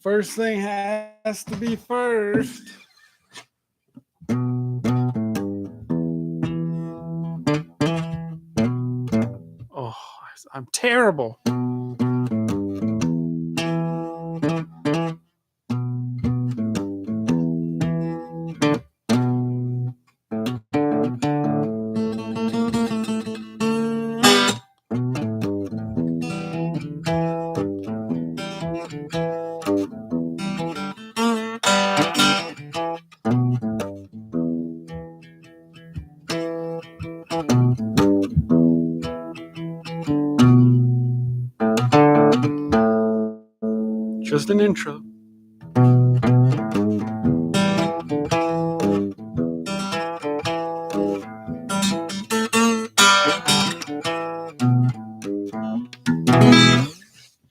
First thing has to be first. Oh, I'm terrible. Just an intro.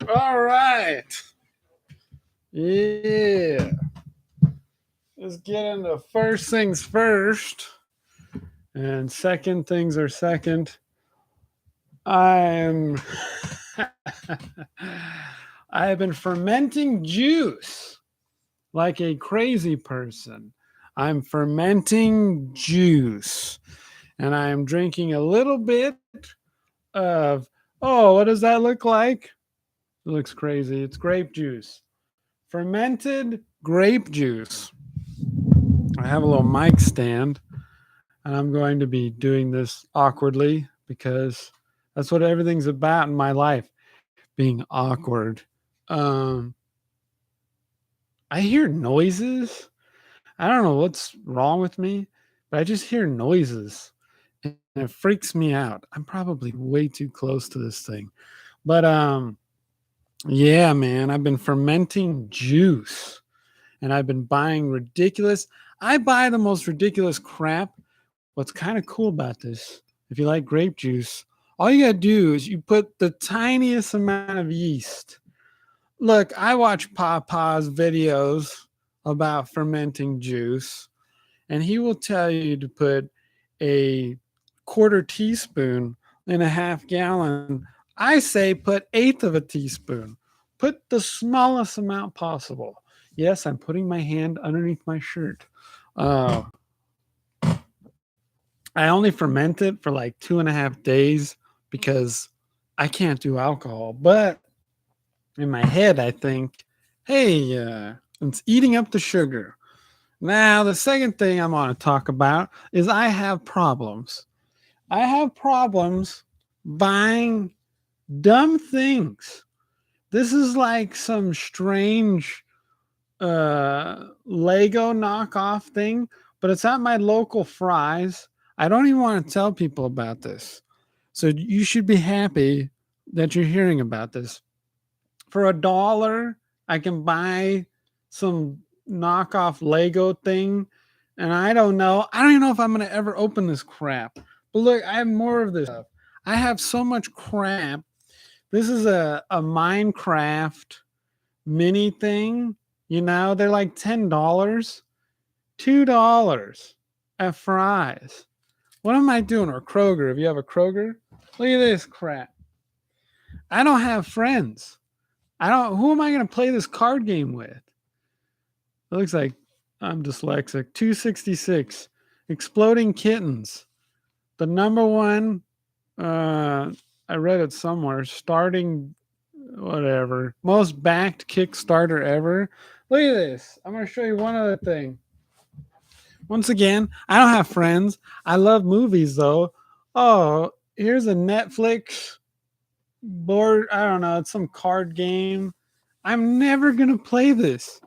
All right. Yeah. Let's get into first things first. And second things are second. I'm I have been fermenting juice like a crazy person. I'm fermenting juice and I am drinking a little bit of, oh, what does that look like? It looks crazy. It's grape juice. Fermented grape juice. I have a little mic stand and I'm going to be doing this awkwardly because that's what everything's about in my life, being awkward. Um, I hear noises. I don't know what's wrong with me, but I just hear noises and it freaks me out. I'm probably way too close to this thing. But yeah, man, I've been fermenting juice and I've been buying ridiculous. I buy the most ridiculous crap. What's kind of cool about this, if you like grape juice, all you got to do is you put the tiniest amount of yeast. Look, I watch Papa's videos about fermenting juice, and he will tell you to put a quarter teaspoon in a half gallon. I say put eighth of a teaspoon. Put the smallest amount possible. Yes, I'm putting my hand underneath my shirt. Uh, I only ferment it for like 2.5 days because I can't do alcohol. But in my head, I think, hey, it's eating up the sugar. Now, the second thing I want to talk about is I have problems. I have problems buying dumb things. This is like some strange Lego knockoff thing, but it's at my local Fry's. I don't even want to tell people about this. So you should be happy that you're hearing about this. For $1, I can buy some knockoff Lego thing. And I don't know. I don't even know if I'm going to ever open this crap. But look, I have more of this stuff. I have so much crap. This is a Minecraft mini thing. You know, they're like $10, $2 at Fry's. What am I doing? Or Kroger, if you have a Kroger? Look at this crap. I don't have friends. Who am I going to play this card game with? It looks like I'm dyslexic. 266. Exploding Kittens. The number one, I read it somewhere, starting, whatever, most backed Kickstarter ever. Look at this. I'm going to show you one other thing. Once again, I don't have friends. I love movies, though. Oh, here's a Netflix board. I don't know. It's some card game. I'm never going to play this,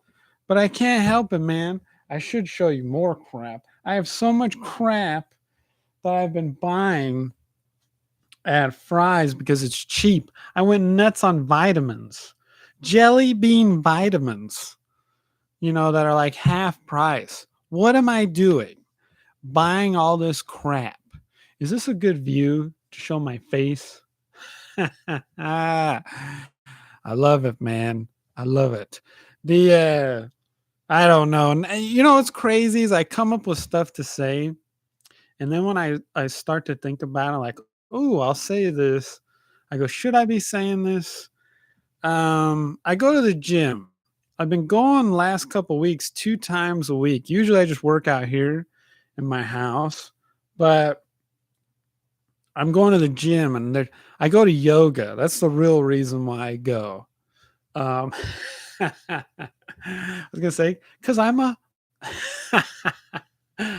but I can't help it, man. I should show you more crap. I have so much crap that I've been buying at Fry's because it's cheap. I went nuts on vitamins, jelly bean vitamins, that are like half price. What am I doing? Buying all this crap. Is this a good view to show my face? I love it, man. I love it. I don't know. What's crazy is I come up with stuff to say. And then when I start to think about it, like, oh, I'll say this. I go, should I be saying this? I go to the gym. I've been going last couple weeks 2 times a week. Usually I just work out here in my house, but I'm going to the gym and I go to yoga. That's the real reason why I go. I was gonna say because I'm a.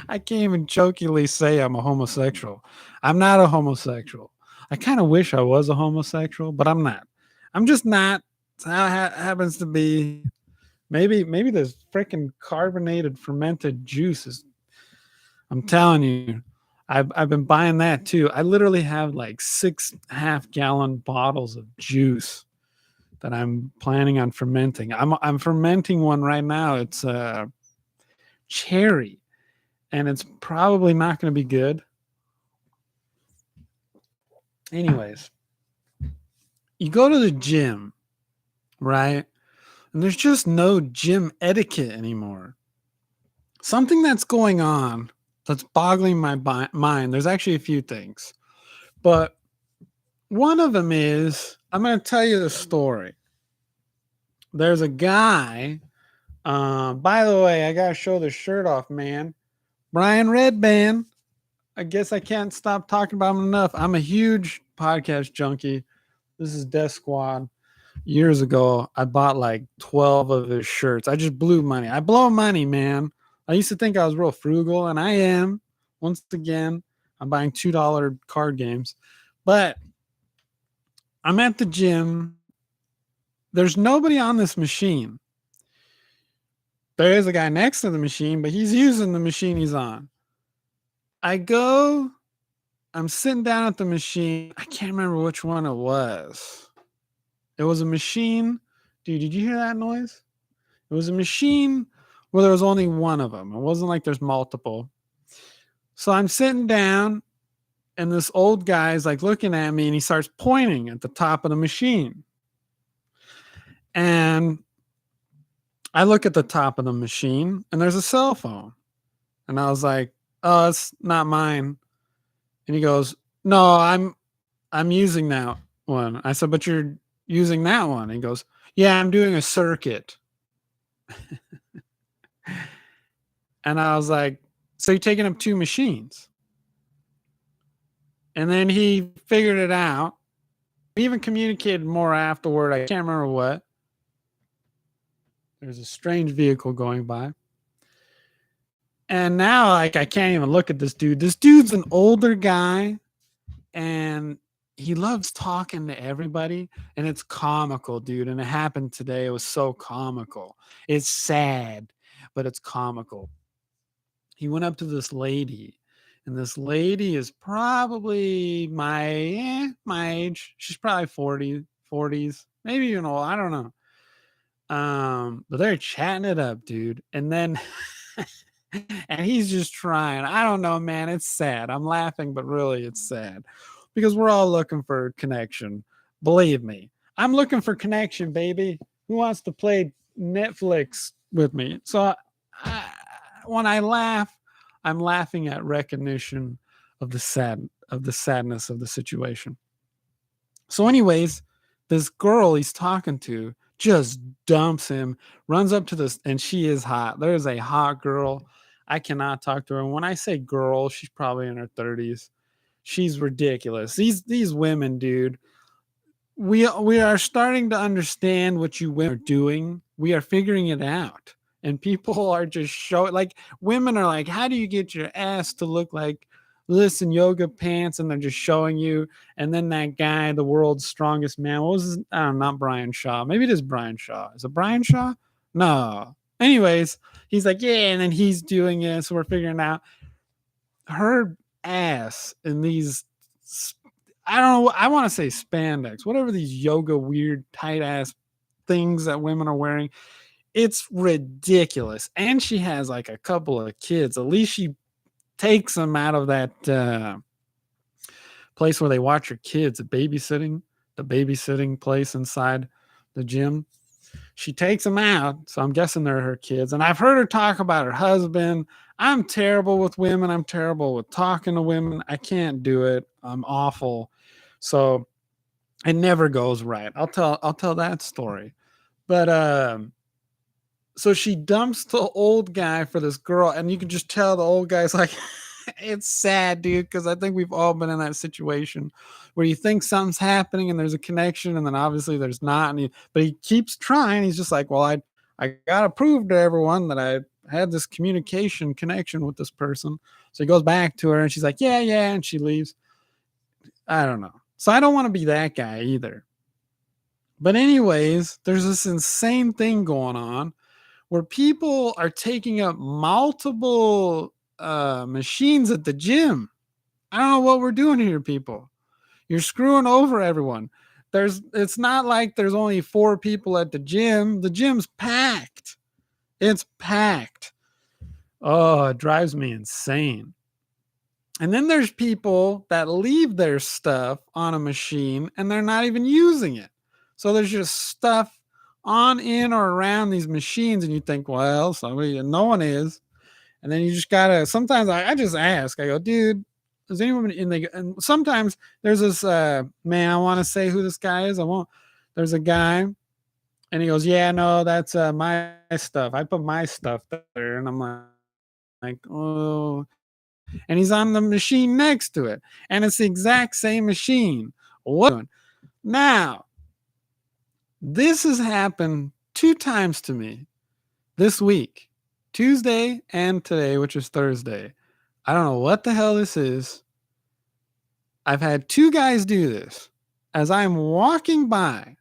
I can't even jokingly say I'm a homosexual. I'm not a homosexual. I kind of wish I was a homosexual, but I'm not. I'm just not. It's how it happens to be. Maybe this freaking carbonated fermented juice is. I'm telling you, I've been buying that too. I literally have like 6.5 gallon bottles of juice that I'm planning on fermenting. I'm fermenting one right now. It's cherry, and it's probably not going to be good. Anyways, you go to the gym, right? And there's just no gym etiquette anymore. Something that's going on that's boggling my mind. There's actually a few things, but one of them is I'm going to tell you the story. There's a guy. By the way, I got to show the shirt off, man. Brian Redband. I guess I can't stop talking about him enough. I'm a huge podcast junkie. This is Death Squad. Years ago, I bought like 12 of his shirts. I just blew money. I blow money, man. I used to think I was real frugal, and I am. Once again, I'm buying $2 card games. But I'm at the gym. There's nobody on this machine. There is a guy next to the machine, but he's using the machine he's on. I'm sitting down at the machine. I can't remember which one it was. It was a machine. Dude, did you hear that noise? It was a machine where there was only one of them. It wasn't like there's multiple. So I'm sitting down, and this old guy's like looking at me, and he starts pointing at the top of the machine. And I look at the top of the machine, and there's a cell phone. And I was like, "Oh, it's not mine." And he goes, "No, I'm using that one." I said, "But you're using that one." He goes, "Yeah, I'm doing a circuit." And I was like, "So you're taking up 2 machines?" And then he figured it out. We even communicated more afterward. I can't remember what. There's a strange vehicle going by. And now, like, I can't even look at this dude. This dude's an older guy, and he loves talking to everybody, and it's comical, dude. And it happened today. It was so comical. It's sad, but it's comical. He went up to this lady, and this lady is probably my age. She's probably 40s, maybe even old. I don't know. But they're chatting it up, dude. And then and he's just trying. I don't know, man. It's sad. I'm laughing, but really it's sad because we're all looking for connection. Believe me, I'm looking for connection, baby. Who wants to play Netflix with me? So when I laugh, I'm laughing at recognition of the sadness of the situation. So, anyways, this girl he's talking to just dumps him, runs up to this, and she is hot. There's a hot girl. I cannot talk to her. And when I say girl, she's probably in her 30s. She's ridiculous. These women, dude. We are starting to understand what you women are doing. We are figuring it out. And people are just showing, like, women are like, how do you get your ass to look like this in yoga pants? And they're just showing you. And then that guy, the world's strongest man, what was his, I don't know, not Brian Shaw. Maybe it is Brian Shaw. Is it Brian Shaw? No. Anyways, he's like, yeah, and then he's doing it. So we're figuring out her ass in these, I don't know, I want to say spandex, whatever these yoga weird tight ass things that women are wearing. It's ridiculous. And she has like a couple of kids. At least she takes them out of that place where they watch her kids, the babysitting place inside the gym. She takes them out. So I'm guessing they're her kids. And I've heard her talk about her husband. I'm terrible with women. I'm terrible with talking to women. I can't do it. I'm awful. So it never goes right. I'll tell that story. But So she dumps the old guy for this girl, and you can just tell the old guy's like, it's sad, dude, because I think we've all been in that situation where you think something's happening and there's a connection, and then obviously there's not. But he keeps trying. He's just like, well, I gotta prove to everyone that I had this communication connection with this person. So he goes back to her, and she's like, yeah, yeah, and she leaves. I don't know. So I don't want to be that guy either. But anyways, there's this insane thing going on where people are taking up multiple machines at the gym. I don't know what we're doing here, people. You're screwing over everyone. It's not like there's only 4 people at the gym. The gym's packed. It's packed. Oh, it drives me insane. And then there's people that leave their stuff on a machine and they're not even using it. So there's just stuff on, in, or around these machines, and you think, well, somebody, no one is. And then you just gotta. Sometimes I just ask. I go, dude, is anyone in the? And sometimes there's this man. I want to say who this guy is. I won't. There's a guy, and he goes, yeah, no, that's my stuff. I put my stuff there, and I'm like, oh, and he's on the machine next to it, and it's the exact same machine. What? Now, this has happened 2 times to me this week, Tuesday and today, which is Thursday. I don't know what the hell this is. I've had 2 guys do this as I'm walking by.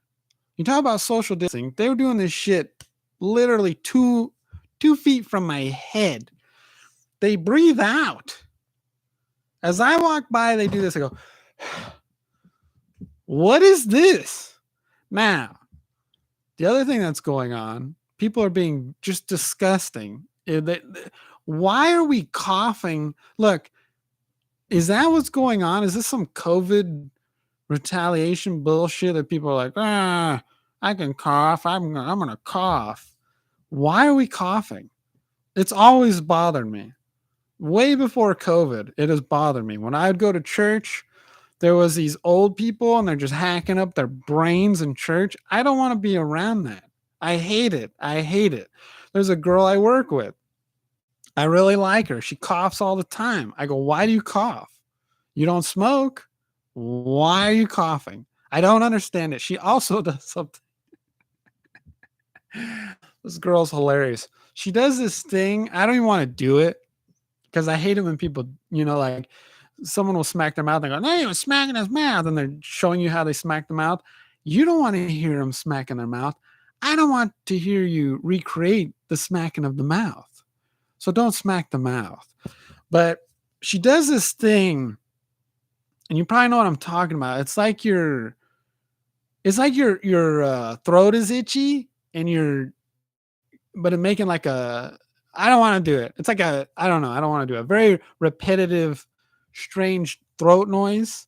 You talk about social distancing. They were doing this shit literally 2 feet from my head. They breathe out. As I walk by, they do this. I go, what is this? Now, the other thing that's going on, people are being just disgusting. Why are we coughing? Look, is that what's going on? Is this some COVID retaliation bullshit that people are like, I can cough. I'm going to cough. Why are we coughing? It's always bothered me. Way before COVID, it has bothered me. When I would go to church, there was these old people and they're just hacking up their brains in church. I don't want to be around that. I hate it. I hate it. There's a girl I work with. I really like her. She coughs all the time. I go, why do you cough? You don't smoke. Why are you coughing? I don't understand it. She also does something. This girl's hilarious. She does this thing. I don't even want to do it because I hate it when people, like someone will smack their mouth and go, no, he was smacking his mouth. And they're showing you how they smack the mouth. You don't want to hear them smacking their mouth. I don't want to hear you recreate the smacking of the mouth. So don't smack the mouth. But she does this thing, and you probably know what I'm talking about. It's like your throat is itchy, and but it's making like a. I don't want to do it. It's like I don't know. I don't want to do it. Very repetitive, strange throat noise.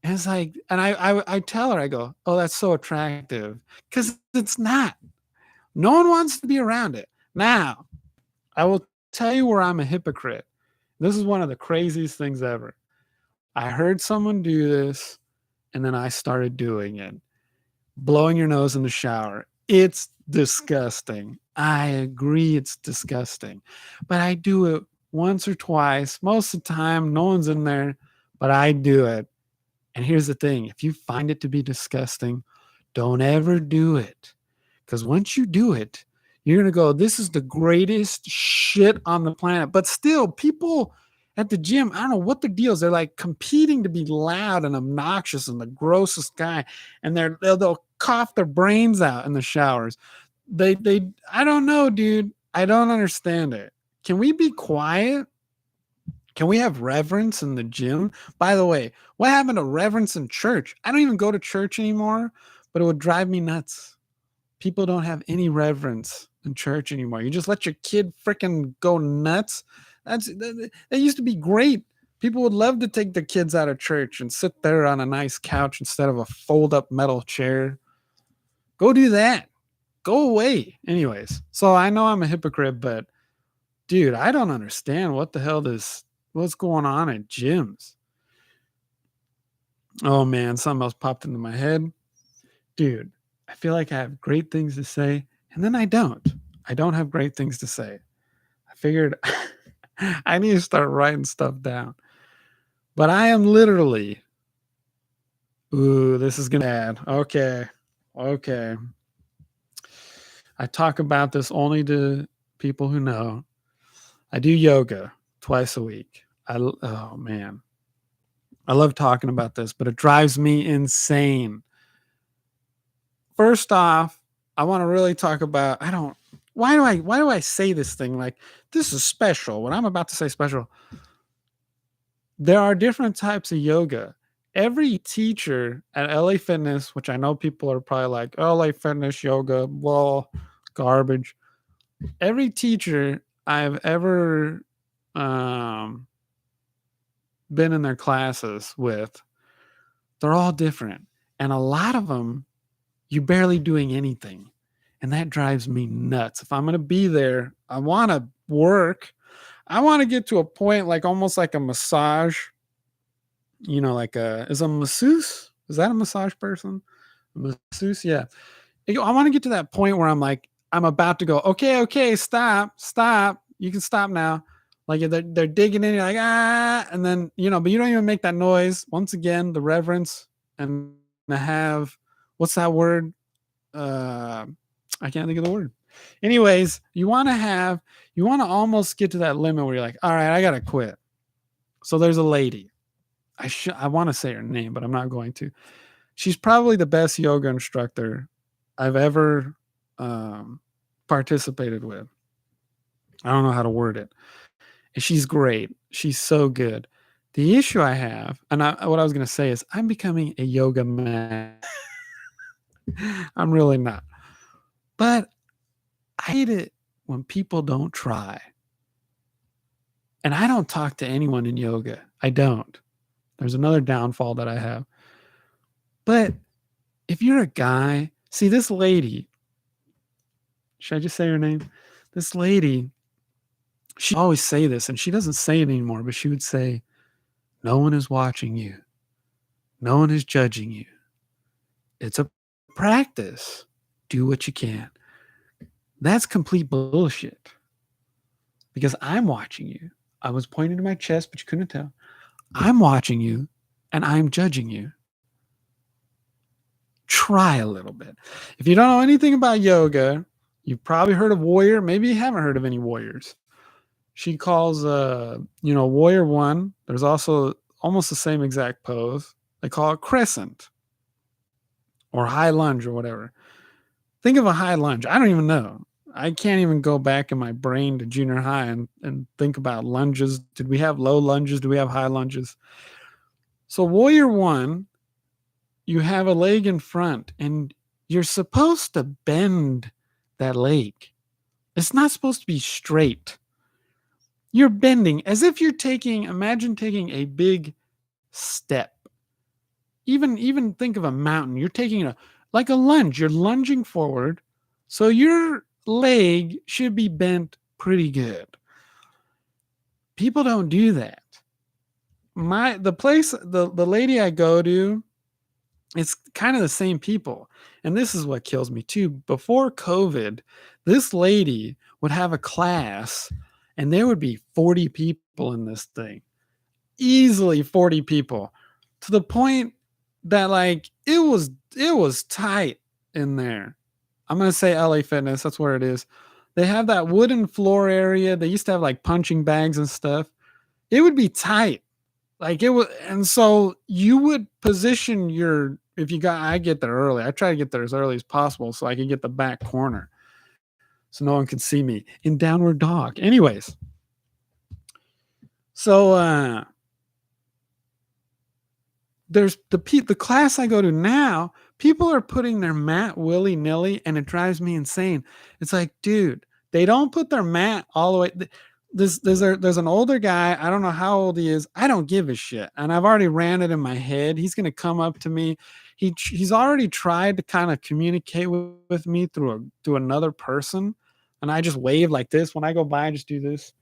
And it's like, and I tell her, I go, oh, that's so attractive, because it's not. No one wants to be around it. Now, I will tell you where I'm a hypocrite. This is one of the craziest things ever. I heard someone do this, and then I started doing it. Blowing your nose in the shower. It's disgusting. I agree it's disgusting. But I do it once or twice. Most of the time, no one's in there, but I do it. And here's the thing. If you find it to be disgusting, don't ever do it. Because once you do it, you're going to go, this is the greatest shit on the planet. But still, people at the gym, I don't know what the deal is. They're like competing to be loud and obnoxious and the grossest guy. And they'll cough their brains out in the showers. I don't know, dude. I don't understand it. Can we be quiet? Can we have reverence in the gym? By the way, what happened to reverence in church? I don't even go to church anymore, but it would drive me nuts. People don't have any reverence in church anymore. You just let your kid freaking go nuts. That used to be great. People would love to take their kids out of church and sit there on a nice couch instead of a fold up metal chair. Go do that. Go away. Anyways, so I know I'm a hypocrite, but dude, I don't understand what's going on at gyms. Oh man, something else popped into my head. Dude, I feel like I have great things to say, and then I don't. I don't have great things to say. I figured I need to start writing stuff down. But I am literally, ooh, this is going to be bad. Okay. Okay. I talk about this only to people who know. I do yoga twice a week. Oh man. I love talking about this, but it drives me insane. First off, I want to really talk about why do I say this thing like this is special when I'm about to say special? There are different types of yoga. Every teacher at LA Fitness, which I know people are probably like, LA Fitness yoga, well, garbage. Every teacher I've ever um, been in their classes with, they're all different. And a lot of them, you're barely doing anything. And that drives me nuts. If I'm going to be there, I want to work. I want to get to a point like almost like a massage, like is a masseuse? Is that a massage person? A masseuse? Yeah. I want to get to that point where I'm like, I'm about to go, okay, stop. You can stop now. Like they're digging in, you're like, and then, but you don't even make that noise. Once again, the reverence and the what's that word? I can't think of the word. Anyways, you want to almost get to that limit where you're like, all right, I got to quit. So there's a lady. I want to say her name, but I'm not going to. She's probably the best yoga instructor I've ever participated with. I don't know how to word it. And she's great. She's so good. The issue I have, and what I was going to say is I'm becoming a yoga man. I'm really not. But I hate it when people don't try. And I don't talk to anyone in yoga. I don't. There's another downfall that I have. But if you're a guy, see this lady, should I just say her name? This lady, she always say this, and she doesn't say it anymore, but she would say, no one is watching you. No one is judging you. It's a practice. Do what you can. That's complete bullshit. Because I'm watching you. I was pointing to my chest, but you couldn't tell. I'm watching you, and I'm judging you. Try a little bit. If you don't know anything about yoga, you've probably heard of warrior. Maybe you haven't heard of any warriors. She calls, warrior one. There's also almost the same exact pose. They call it crescent or high lunge or whatever. Think of a high lunge. I don't even know. I can't even go back in my brain to junior high and think about lunges. Did we have low lunges? Do we have high lunges? So warrior one, you have a leg in front and you're supposed to bend that leg. It's not supposed to be straight. You're bending as if you're imagine taking a big step. Even think of a mountain. You're taking like a lunge. You're lunging forward. So your leg should be bent pretty good. People don't do that. The lady I go to, it's kind of the same people. And this is what kills me too. Before COVID, this lady would have a class and there would be 40 people in this thing. Easily 40 people. To the point that like it was tight in there. I'm going to say LA Fitness, that's where it is. They have that wooden floor area. They used to have like punching bags and stuff. It would be tight. Like it was, and so you would position I get there early. I try to get there as early as possible so I can get the back corner so no one can see me in downward dog. Anyways, so there's the class I go to now, people are putting their mat willy-nilly and it drives me insane. It's like, dude, they don't put their mat all the way. There's an older guy. I don't know how old he is. I don't give a shit. And I've already ran it in my head. He's going to come up to me. He's already tried to kind of communicate with me through another person. And I just wave like this. When I go by, I just do this.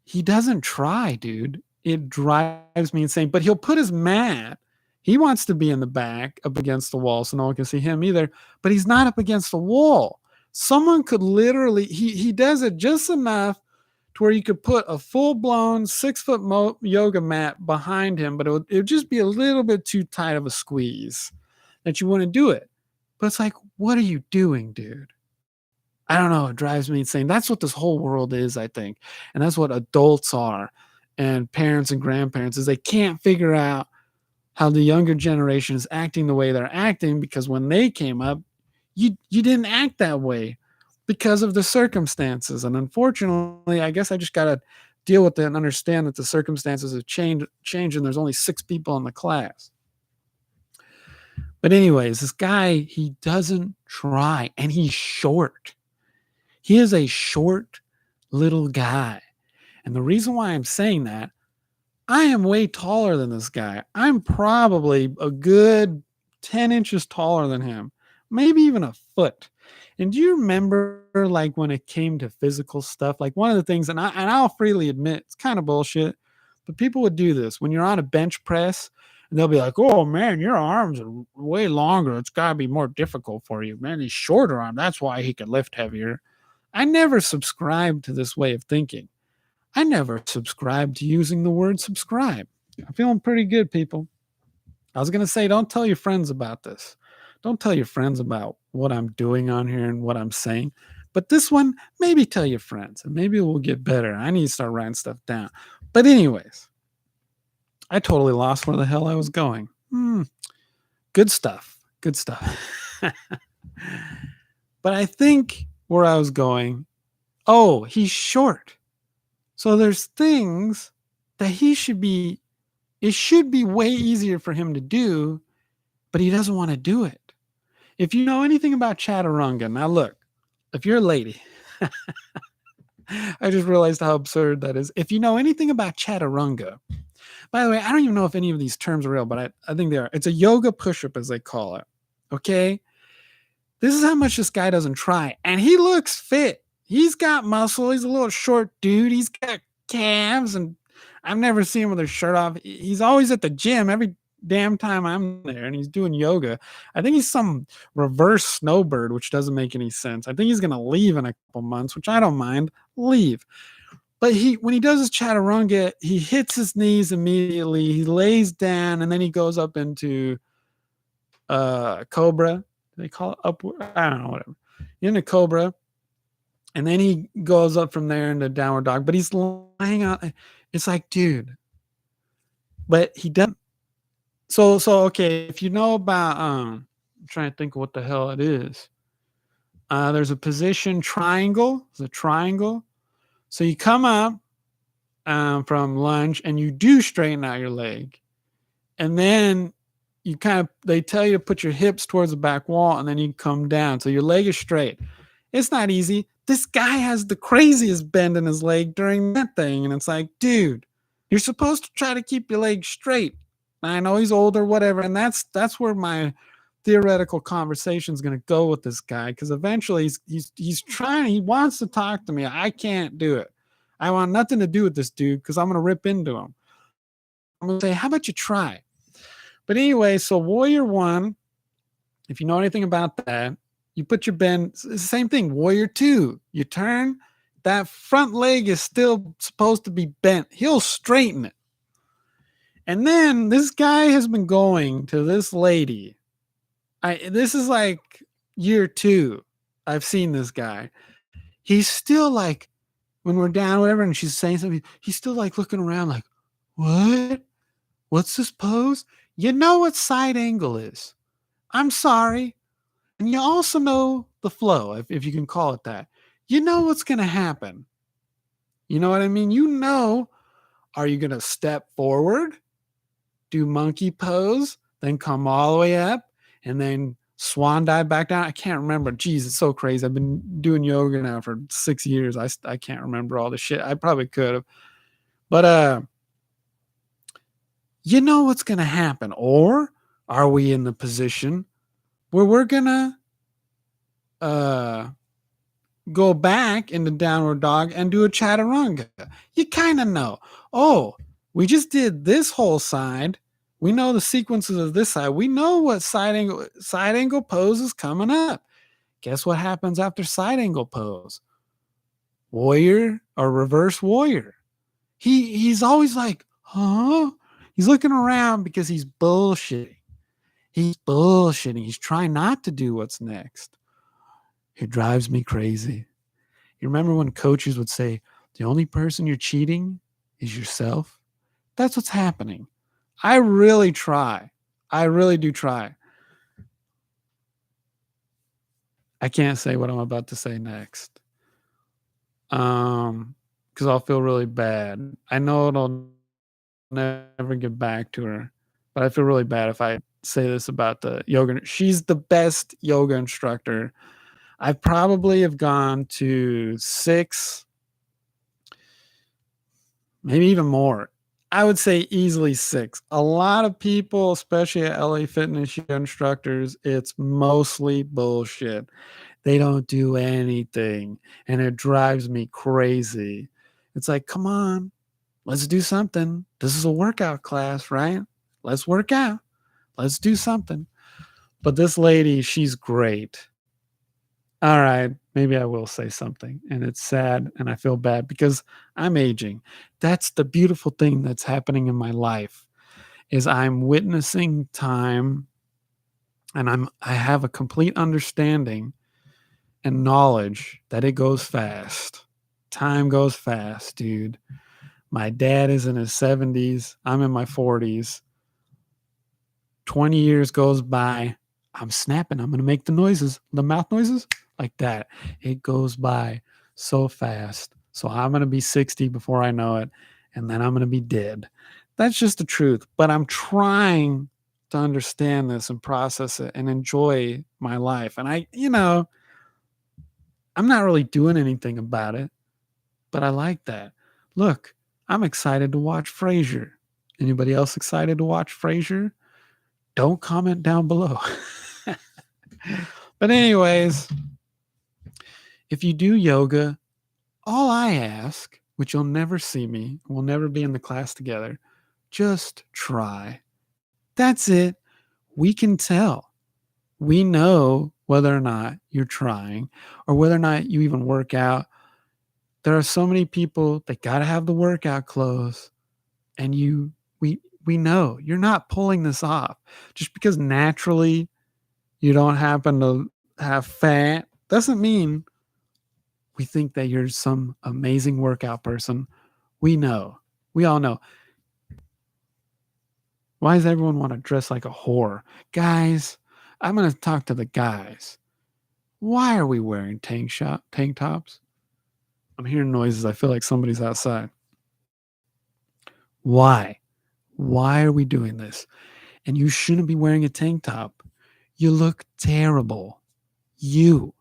He doesn't try, dude. It drives me insane. But he'll put his mat. He wants to be in the back up against the wall so no one can see him either. But he's not up against the wall. Someone could literally, he does it just enough to where you could put a full blown 6 foot yoga mat behind him, but it would just be a little bit too tight of a squeeze that you wouldn't do it. But it's like, what are you doing, dude? I don't know. It drives me insane. That's what this whole world is, I think. And that's what adults are and parents and grandparents is they can't figure out how the younger generation is acting the way they're acting because when they came up, you didn't act that way because of the circumstances. And unfortunately, I guess I just got to deal with it and understand that the circumstances have changed and there's only 6 people in the class. But anyways, this guy, he doesn't try and he's short. He is a short little guy. And the reason why I'm saying that, I am way taller than this guy. I'm probably a good 10 inches taller than him, maybe even a foot. And do you remember like when it came to physical stuff, like one of the things, and I'll freely admit it's kind of bullshit, but people would do this when you're on a bench press and they'll be like, oh man, your arms are way longer. It's got to be more difficult for you. Man, he's shorter arm. That's why he could lift heavier. I never subscribed to this way of thinking. I never subscribed to using the word subscribe. I'm feeling pretty good, people. I was going to say, don't tell your friends about this. Don't tell your friends about what I'm doing on here and what I'm saying. But this one, maybe tell your friends and maybe it will get better. I need to start writing stuff down. But anyways, I totally lost where the hell I was going. Good stuff. Good stuff. But I think where I was going, oh, he's short. So there's things that it should be way easier for him to do, but he doesn't want to do it. If you know anything about chaturanga, now look, if you're a lady, I just realized how absurd that is. If you know anything about chaturanga, by the way, I don't even know if any of these terms are real, but I think they are. It's a yoga push-up, as they call it. Okay? This is how much this guy doesn't try. And he looks fit. He's got muscle. He's a little short dude. He's got calves, and I've never seen him with his shirt off. He's always at the gym every damn time I'm there, and he's doing yoga. I think he's some reverse snowbird, which doesn't make any sense. I think he's going to leave in a couple months, which I don't mind. Leave. But when he does his chaturanga, he hits his knees immediately. He lays down, and then he goes up into cobra. They call it upward. I don't know, whatever. In a cobra. And then he goes up from there into downward dog, but he's lying out. It's like, dude, but he doesn't. So okay, if you know about, I'm trying to think of what the hell it is. There's a position triangle. There's a triangle. So you come up from lunge and you do straighten out your leg. And then they tell you to put your hips towards the back wall and then you come down. So your leg is straight. It's not easy. This guy has the craziest bend in his leg during that thing. And it's like, dude, you're supposed to try to keep your leg straight. I know he's older, whatever. And that's where my theoretical conversation is going to go with this guy. Because eventually he's trying, he wants to talk to me. I can't do it. I want nothing to do with this dude because I'm going to rip into him. I'm going to say, how about you try? But anyway, so Warrior 1, if you know anything about that, you put your bend, it's the same thing. Warrior 2, you turn, that front leg is still supposed to be bent. He'll straighten it. And then this guy has been going to this lady. This is like year 2. I've seen this guy. He's still like, when we're down, whatever, and she's saying something, he's still like looking around like, what? What's this pose? You know what side angle is. I'm sorry. And you also know the flow, if you can call it that. You know what's going to happen. You know what I mean? You know, are you going to step forward, do monkey pose, then come all the way up, and then swan dive back down? I can't remember. Jeez, it's so crazy. I've been doing yoga now for 6 years. I can't remember all the shit. I probably could have. But you know what's going to happen. Or are we in the position where we're going to go back into downward dog and do a chaturanga? You kind of know. Oh, we just did this whole side. We know the sequences of this side. We know what side angle pose is coming up. Guess what happens after side angle pose? Warrior or reverse warrior. He's always like, huh? He's looking around because he's bullshitting. He's bullshitting. He's trying not to do what's next. It drives me crazy. You remember when coaches would say, the only person you're cheating is yourself? That's what's happening. I really try. I really do try. I can't say what I'm about to say next. Because I'll feel really bad. I know it'll never get back to her, but I feel really bad if I say this about the yoga. She's the best yoga instructor. I probably have gone to 6, maybe even more. I would say easily 6. A lot of people, especially at LA Fitness yoga instructors, it's mostly bullshit. They don't do anything, and it drives me crazy. It's like, come on, let's do something. This is a workout class, right? Let's work out. Let's do something. But this lady, she's great. All right, maybe I will say something. And it's sad and I feel bad because I'm aging. That's the beautiful thing that's happening in my life is I'm witnessing time and I have a complete understanding and knowledge that it goes fast. Time goes fast, dude. My dad is in his 70s. I'm in my 40s. 20 years goes by. I'm snapping. I'm going to make the noises, the mouth noises like that. It goes by so fast. So I'm going to be 60 before I know it. And then I'm going to be dead. That's just the truth. But I'm trying to understand this and process it and enjoy my life. And I'm not really doing anything about it, but I like that. Look, I'm excited to watch Frasier. Anybody else excited to watch Frasier? Don't comment down below. But anyways, if you do yoga, all I ask, which you'll never see me, we'll never be in the class together, just try. That's it. We can tell. We know whether or not you're trying or whether or not you even work out. There are so many people that got to have the workout clothes, and we know you're not pulling this off. Just because naturally you don't happen to have fat doesn't mean we think that you're some amazing workout person. We know. We all know. Why does everyone want to dress like a whore? Guys, I'm going to talk to the guys. Why are we wearing tank tops? I'm hearing noises. I feel like somebody's outside. Why? Why are we doing this? And you shouldn't be wearing a tank top. You look terrible. You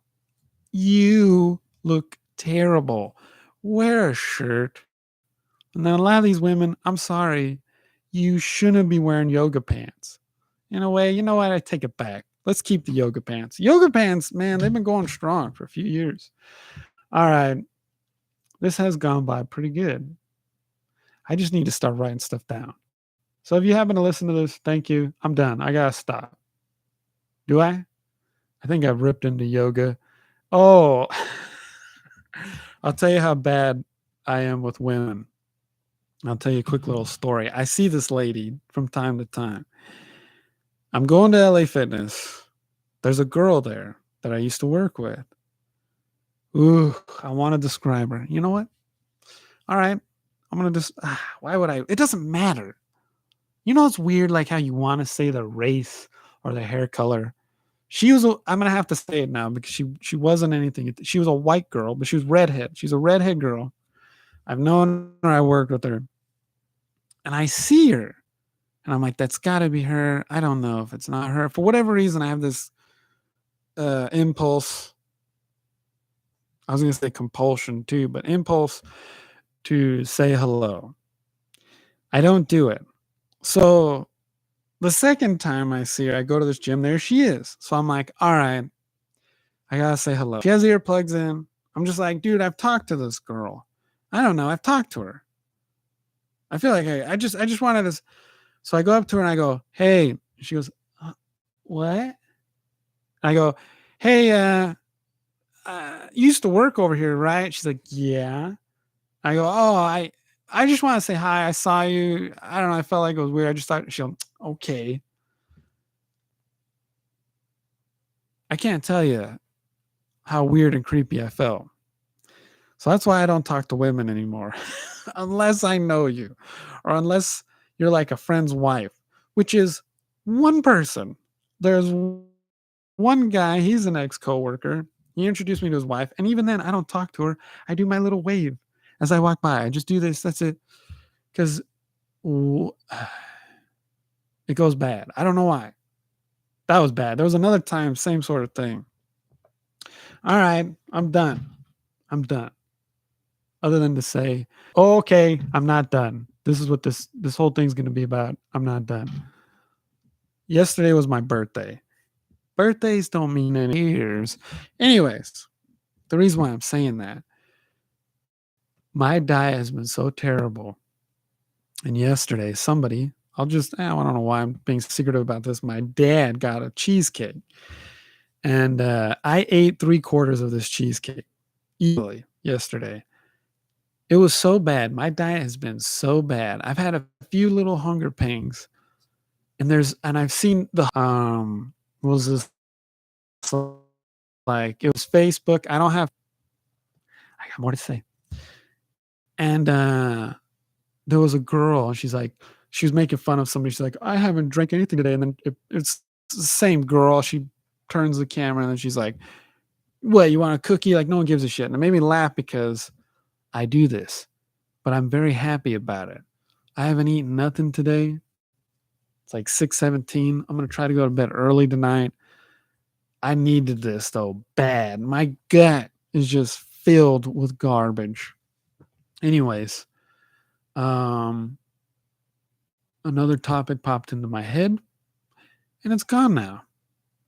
look terrible. Wear a shirt. And then a lot of these women, I'm sorry, you shouldn't be wearing yoga pants. In a way, you know what? I take it back. Let's keep the yoga pants. Yoga pants, man, they've been going strong for a few years. All right. This has gone by pretty good. I just need to start writing stuff down. So if you happen to listen to this, thank you. I'm done. I got to stop. Do I? I think I've ripped into yoga. Oh, I'll tell you how bad I am with women. I'll tell you a quick little story. I see this lady from time to time. I'm going to LA Fitness. There's a girl there that I used to work with. Ooh, I want to describe her. You know what? All right. I'm going to just, why would I? It doesn't matter. You know, it's weird, like how you want to say the race or the hair color. I'm going to have to say it now because she wasn't anything. She was a white girl, but she was redhead. She's a redhead girl. I've known her. I worked with her. And I see her. And I'm like, that's got to be her. I don't know if it's not her. For whatever reason, I have this impulse. I was going to say compulsion too, but impulse to say hello. I don't do it. So the second time I see her, I go to this gym. There she is. So I'm like, all right, I got to say hello. She has earplugs in. I'm just like, dude, I've talked to this girl. I don't know. I've talked to her. I feel like I just wanted to. So I go up to her and I go, hey. She goes, what? I go, hey, you used to work over here, right? She's like, yeah. I go, oh, I just want to say hi. I saw you. I don't know. I felt like it was weird. I just thought she'll, okay. I can't tell you how weird and creepy I felt. So that's why I don't talk to women anymore, unless I know you or unless you're like a friend's wife, which is one person. There's one guy, he's an ex coworker. He introduced me to his wife. And even then, I don't talk to her. I do my little wave as I walk by. I just do this. That's it. Because it goes bad. I don't know why. That was bad. There was another time, same sort of thing. All right, I'm done. I'm done. Other than to say, oh, okay, I'm not done. This is what this whole thing's going to be about. I'm not done. Yesterday was my birthday. Birthdays don't mean any years. Anyways, the reason why I'm saying that, my diet has been so terrible. And yesterday, somebody, I don't know why I'm being secretive about this. My dad got a cheesecake. And I ate 3/4 of this cheesecake easily yesterday. It was so bad. My diet has been so bad. I've had a few little hunger pangs. And I've seen what was this, like, it was Facebook. I got more to say. And there was a girl, and she was making fun of somebody. She's like, I haven't drank anything today. And then it's the same girl. She turns the camera, and then she's like, what, you want a cookie? Like, no one gives a shit. And it made me laugh because I do this, but I'm very happy about it. I haven't eaten nothing today. It's like 6:17. I'm going to try to go to bed early tonight. I needed this though, bad. My gut is just filled with garbage. Anyways, another topic popped into my head and it's gone now.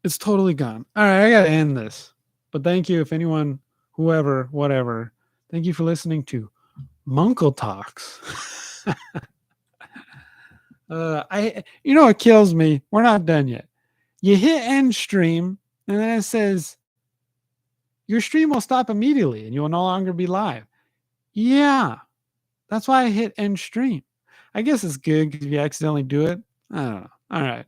It's totally gone. All right, I got to end this. But thank you if anyone, whoever, whatever. Thank you for listening to Munkle Talks. It kills me. We're not done yet. You hit end stream, and then it says your stream will stop immediately, and you will no longer be live. Yeah, that's why I hit end stream. I guess it's good because if you accidentally do it, I don't know. All right.